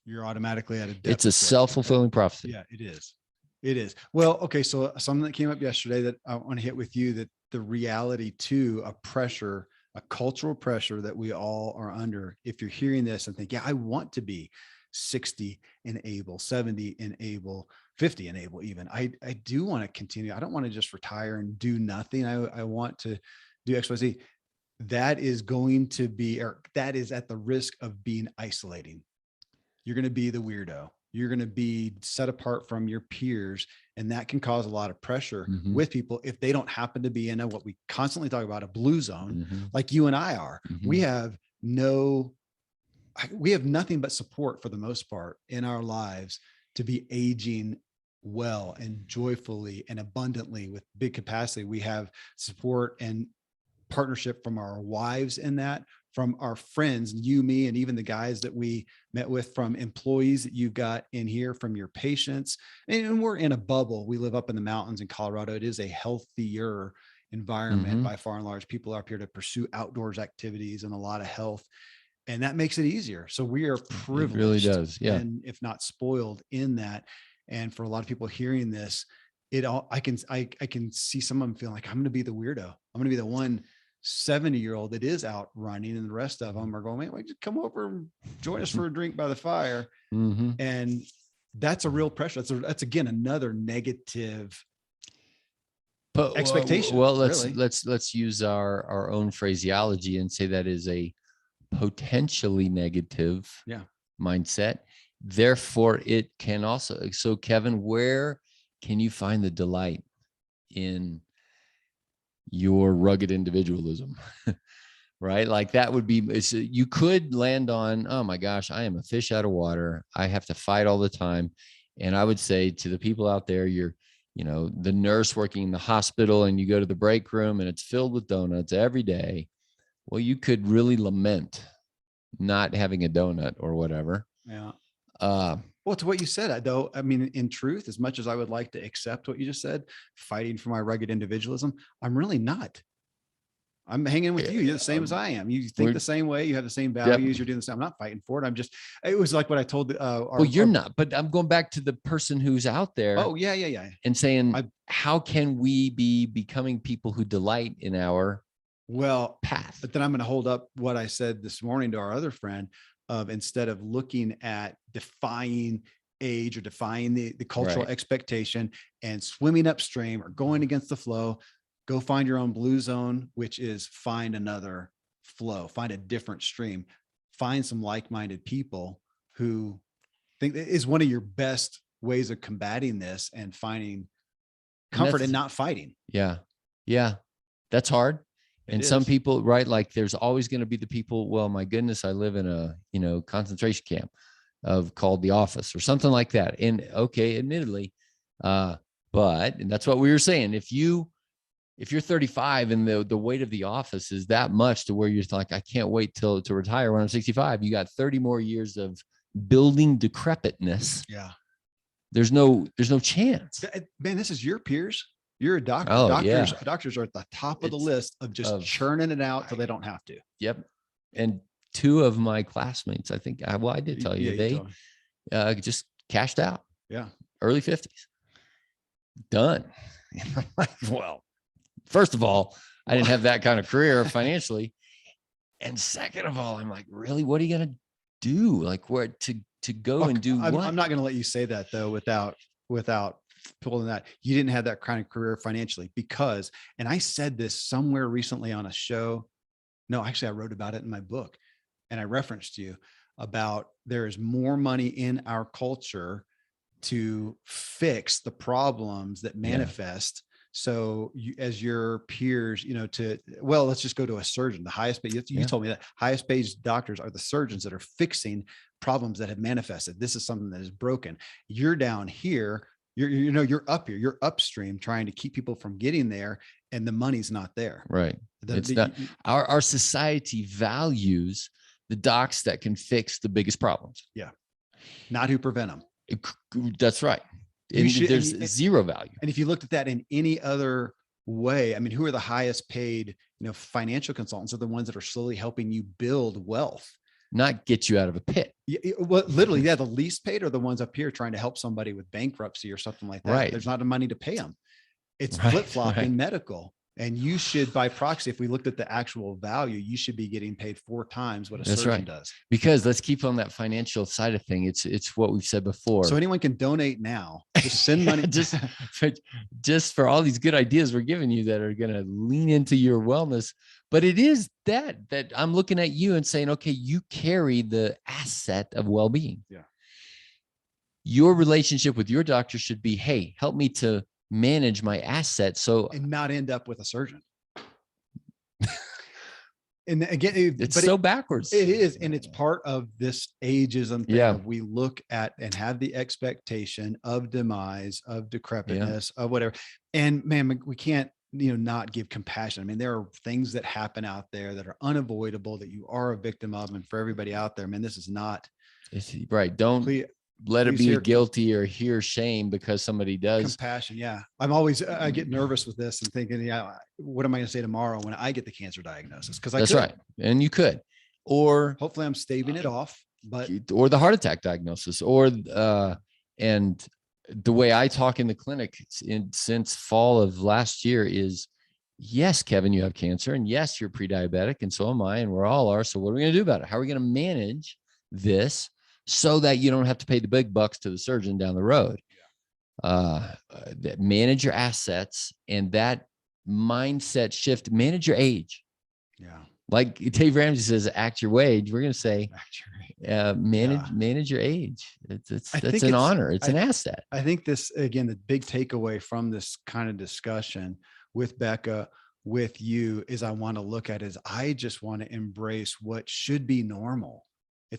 Speaker 1: you're automatically at a deficit.
Speaker 2: It's a self-fulfilling prophecy.
Speaker 1: Yeah, it is. It is. Well, okay. So something that came up yesterday that I want to hit with you, that the reality too, a pressure, a cultural pressure that we all are under. If you're hearing this and think, yeah, I want to be 60 and able, 70 and able, 50 and able even. I do want to continue. I don't want to just retire and do nothing. I want to do XYZ. That is going to be, or that is at the risk of being isolating. You're going to be the weirdo. You're going to be set apart from your peers. And that can cause a lot of pressure with people if they don't happen to be in what we constantly talk about, a blue zone, like you and I are. We have nothing but support for the most part in our lives to be aging well and joyfully and abundantly with big capacity. We have support and partnership from our wives in that, from our friends, you, me, and even the guys that we met with, from employees that you've got in here, from your patients. And we're in a bubble. We live up in the mountains in Colorado. It is a healthier environment by far and large. People are up here to pursue outdoors activities and a lot of health. And that makes it easier. So we are privileged. It really does. Yeah. And if not spoiled in that. And for a lot of people hearing this, I can see some of them feeling like I'm going to be the weirdo. I'm going to be the one 70-year-old that is out running, and the rest of them are going, man, just come over and join us for a drink by the fire. And that's a real pressure. That's again, another negative expectation.
Speaker 2: Well, let's use our own phraseology and say that is a potentially negative mindset. Therefore, it can also. So, Kevin, where can you find the delight in your rugged individualism? Right? Like that would be, you could land on, oh my gosh, I am a fish out of water. I have to fight all the time. And I would say to the people out there, you're, the nurse working in the hospital and you go to the break room and it's filled with donuts every day. Well, you could really lament not having a donut or whatever.
Speaker 1: Yeah. Well, to what you said, though, I mean, in truth, as much as I would like to accept what you just said, fighting for my rugged individualism, I'm really not. I'm hanging with you. You're the same as I am. You think the same way. You have the same values. You're doing the same. I'm not fighting for it. It was like what I told.
Speaker 2: You're not, but I'm going back to the person who's out there.
Speaker 1: Oh, yeah.
Speaker 2: And saying, how can we be becoming people who delight in our path?
Speaker 1: But then I'm going to hold up what I said this morning to our other friend. Instead of looking at defying age or defying the cultural expectation and swimming upstream or going against the flow, go find your own blue zone, which is find another flow, find a different stream, find some like-minded people who think that is one of your best ways of combating this and finding comfort in not fighting.
Speaker 2: Yeah. Yeah. That's hard. And some people, right? Like there's always going to be the people, well, my goodness, I live in a, concentration camp called The Office or something like that. And okay, admittedly, and that's what we were saying. If you if you're 35 and the weight of the office is that much to where you're like, I can't wait to retire when I'm 65, you got 30 more years of building decrepitness.
Speaker 1: Yeah.
Speaker 2: There's no chance.
Speaker 1: Man, this is your peers. You're a doctor.
Speaker 2: Oh,
Speaker 1: Doctors are at the top of the list of just churning it out till they don't have to.
Speaker 2: Yep. And two of my classmates, I think, I did tell you, they just cashed out.
Speaker 1: Yeah.
Speaker 2: Early 50s. Done. And I'm like, well, first of all, I didn't have that kind of career financially. And second of all, I'm like, really, what are you going to do? Like, where to go and do what?
Speaker 1: I'm not going to let you say that though, without pulling that. You didn't have that kind of career financially because, and I said this somewhere recently on a show. No, actually I wrote about it in my book and I referenced you about there is more money in our culture to fix the problems that manifest. So you, as your peers, let's just go to a surgeon. The highest paid, you told me that highest paid doctors are the surgeons that are fixing problems that have manifested. This is something that is broken. You're down here, you're up here, you're upstream trying to keep people from getting there, and the money's not there.
Speaker 2: Right. It's not. Our society values the docs that can fix the biggest problems.
Speaker 1: Yeah. Not who prevent them.
Speaker 2: That's right. There's zero value.
Speaker 1: And if you looked at that in any other way, I mean, who are the highest paid, financial consultants are the ones that are slowly helping you build wealth,
Speaker 2: not get you out of a pit.
Speaker 1: Well, literally, the least paid are the ones up here trying to help somebody with bankruptcy or something like that.
Speaker 2: Right.
Speaker 1: There's not the money to pay them. It's flip-flop in medical. And you should, by proxy, if we looked at the actual value, you should be getting paid 4 times what a surgeon does.
Speaker 2: Because let's keep on that financial side of thing. It's what we've said before.
Speaker 1: So anyone can donate now. Just send money.
Speaker 2: just for all these good ideas we're giving you that are going to lean into your wellness. But it is that I'm looking at you and saying, okay, you carry the asset of well-being.
Speaker 1: Yeah. Your
Speaker 2: relationship with your doctor should be, hey, help me to manage my assets and
Speaker 1: not end up with a surgeon. And again,
Speaker 2: it's so backwards.
Speaker 1: It is. And it's part of this ageism thing. Yeah. We look at and have the expectation of demise, of decrepitness, of whatever. And man, we can't, not give compassion. I mean, there are things that happen out there that are unavoidable that you are a victim of. And for everybody out there, man, this is not
Speaker 2: right. Don't let it be guilty or hear shame because somebody does.
Speaker 1: Compassion. Yeah. I'm always, I get nervous with this and thinking, what am I going to say tomorrow when I get the cancer diagnosis? Because
Speaker 2: that's right. And you could, or
Speaker 1: hopefully I'm staving it off,
Speaker 2: or the heart attack diagnosis, or, and the way I talk in the clinic since fall of last year is, yes, Kevin, you have cancer, and yes, you're pre-diabetic, and so am I, and we're all are. So what are we going to do about it? How are we going to manage this so that you don't have to pay the big bucks to the surgeon down the road? Manage your assets, and that mindset shift, manage your age.
Speaker 1: Yeah.
Speaker 2: Like Dave Ramsey says, act your wage. We're going to say, manage your age. That's an honor. It's an asset.
Speaker 1: I think this, again, the big takeaway from this kind of discussion with Becca, with you, is I want to look at is I just want to embrace what should be normal.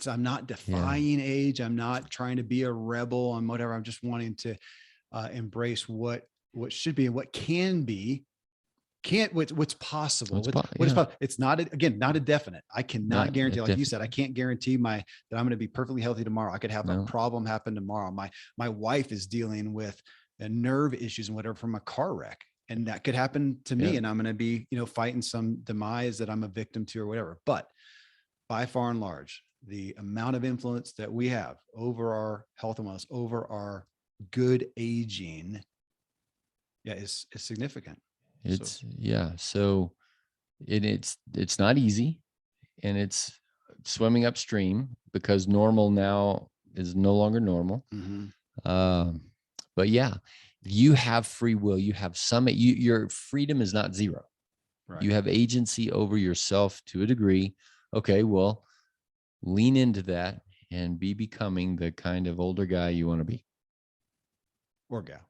Speaker 1: I'm not defying age. I'm not trying to be a rebel on whatever. I'm just wanting to embrace what should be and what can be, what's possible. What is possible. It's not, again, not a definite. I cannot guarantee, like you said, I can't guarantee that I'm going to be perfectly healthy tomorrow. I could have a problem happen tomorrow. My wife is dealing with nerve issues and whatever from a car wreck. And that could happen to me. And I'm going to be, fighting some demise that I'm a victim to or whatever. But by far and large, the amount of influence that we have over our health and wellness, over our good aging, is significant.
Speaker 2: So it's not easy, and it's swimming upstream because normal now is no longer normal. Mm-hmm. But you have free will. You have your freedom is not zero. Right. You have agency over yourself to a degree. Okay, well, lean into that and be becoming the kind of older guy you want to be.
Speaker 1: Or gal.